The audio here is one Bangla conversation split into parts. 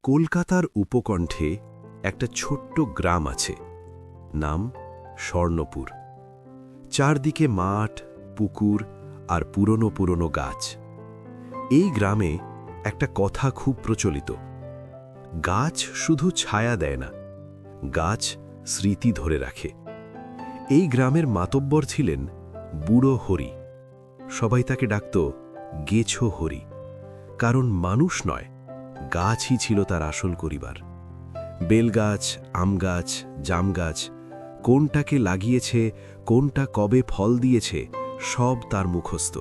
কলকাতার উপকণ্ঠে একটা ছোট্ট গ্রাম আছে, নাম স্বর্ণপুর। চারদিকে মাঠ, পুকুর আর পুরনো পুরনো গাছ। এই গ্রামে একটা কথা খুব প্রচলিত, গাছ শুধু ছায়া দেয় না, গাছ স্মৃতি ধরে রাখে। এই গ্রামের মাতব্বর ছিলেন বুড়ো হরি। সবাই তাকে ডাকত গেছো হরি, কারণ মানুষ নয়, গাছই ছিল তার আসল পরিবার। বেলগাছ, আম গাছ, জাম গাছ, কোনটাকে লাগিয়েছে, কোনটা কবে ফল দিয়েছে, সব তার মুখস্থ।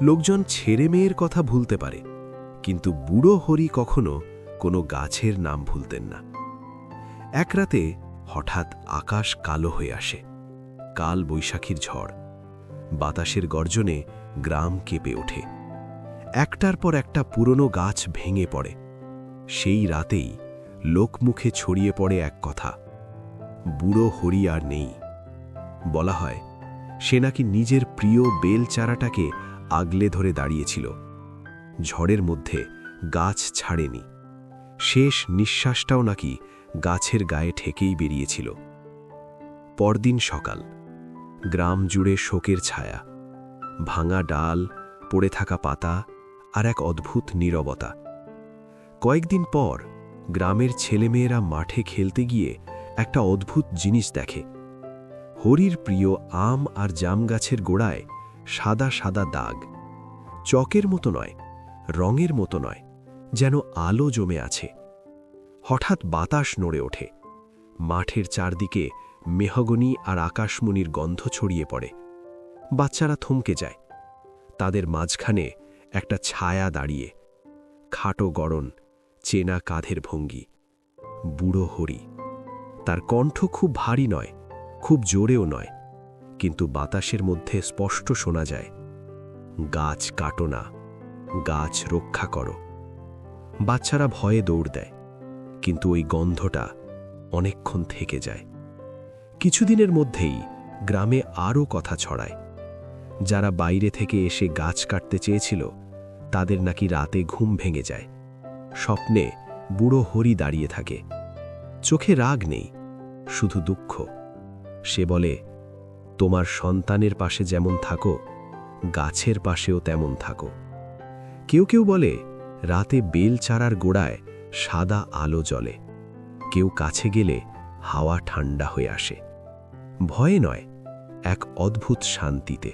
লোকজন ছেড়ে মেয়ের কথা ভুলতে পারে, কিন্তু বুড়ো হরি কখনো কোনো গাছের নাম ভুলতেন না। এক রাতে হঠাৎ আকাশ কালো হয়ে আসে, কাল বৈশাখীর ঝড়। বাতাসের গর্জনে গ্রাম কেঁপে ওঠে, একটার পর একটা পুরনো গাছ ভেঙে পড়ে। সেই রাতেই লোকমুখে ছড়িয়ে পড়ে এক কথা, বুড়ো হরি আর নেই। বলা হয় সে নাকি নিজের প্রিয় বেল চারাটাকে আগলে ধরে দাঁড়িয়েছিল। ঝড়ের মধ্যে গাছ ছাড়েনি, শেষ নিঃশ্বাসটাও নাকি গাছের গায়ে ঠেকেই বেরিয়েছিল। পরদিন সকাল, গ্রাম জুড়ে শোকের ছায়া, ভাঙা ডাল, পড়ে থাকা পাতা আর এক অদ্ভুত নীরবতা। কয়েকদিন পর গ্রামের ছেলেমেয়েরা মাঠে খেলতে গিয়ে একটা অদ্ভুত জিনিস দেখে। হরির প্রিয় আম আর জাম গাছের গোড়ায় সাদা সাদা দাগ, চকের মতো নয়, রঙের মতো নয়, যেন আলো জমে আছে। হঠাৎ বাতাস নড়ে ওঠে, মাঠের চারদিকে মেহগনি আর আকাশমণির গন্ধ ছড়িয়ে পড়ে। বাচ্চারা থমকে যায়, তাদের মাঝখানে একটা ছায়া দাঁড়িয়ে, খাটো গড়ন, চেনা কাঁধের ভঙ্গি, বুড়ো হরি। তার কণ্ঠ খুব ভারী নয়, খুব জোরেও নয়, কিন্তু বাতাসের মধ্যে স্পষ্ট শোনা যায়, গাছ কাটো না, গাছ রক্ষা করো। বাচ্চারা ভয়ে দৌড় দেয়, কিন্তু ওই গন্ধটা অনেকক্ষণ থেকে যায়। কিছুদিনের মধ্যেই গ্রামে আরও কথা ছড়ায়, যারা বাইরে থেকে এসে গাছ কাটতে চেয়েছিল তাদের নাকি রাতে ঘুম ভেঙে যায়। স্বপ্নে বুড়ো হরি দাঁড়িয়ে থাকে, চোখে রাগ নেই, শুধু দুঃখ। সে বলে, তোমার সন্তানের পাশে যেমন থাকো, গাছের পাশেও তেমন থাকো। কেউ কেউ বলে রাতে বেল চারার গোড়ায় সাদা আলো জ্বলে, কেউ কাছে গেলে হাওয়া ঠান্ডা হয়ে আসে। ভয়ে নয়, এক অদ্ভুত শান্তিতে।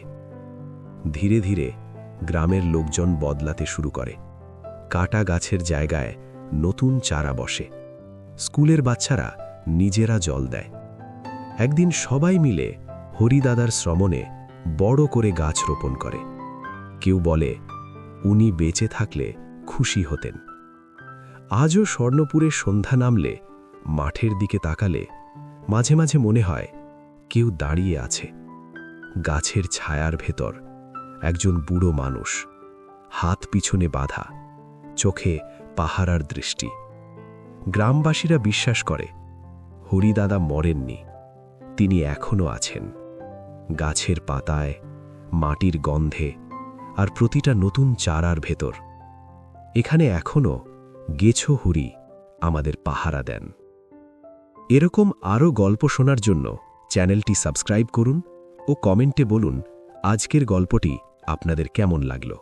ধীরে ধীরে গ্রামের লোকজন বদলাতে শুরু করে, কাটা গাছের জায়গায় নতুন চারা বসে। স্কুলের বাচ্চারা নিজেরা জল দেয়। একদিন সবাই মিলে হরিদাদার শ্রমণে বড় করে গাছ রোপণ করে। কেউ বলে উনি বেঁচে থাকলে খুশি হতেন। আজও স্বর্ণপুরে সন্ধ্যা নামলে, মাঠের দিকে তাকালে মাঝে মাঝে মনে হয় কেউ দাঁড়িয়ে আছে। গাছের ছায়ার ভেতর একজন বুড়ো মানুষ, হাত পিছনে বাঁধা, চোখে পাহারার দৃষ্টি। গ্রামবাসীরা বিশ্বাস করে হরিদাদা মরেননি, তিনি এখনো আছেন, গাছের পাতায়, মাটির গন্ধে আর প্রতিটা নতুন চারার ভেতর। এখানে এখনো গেছো হরি আমাদের পাহারা দেন। এরকম আরও গল্প শোনার জন্য চ্যানেলটি সাবস্ক্রাইব করুন ও কমেন্টে বলুন আজকের গল্পটি আপনাদের কেমন লাগলো।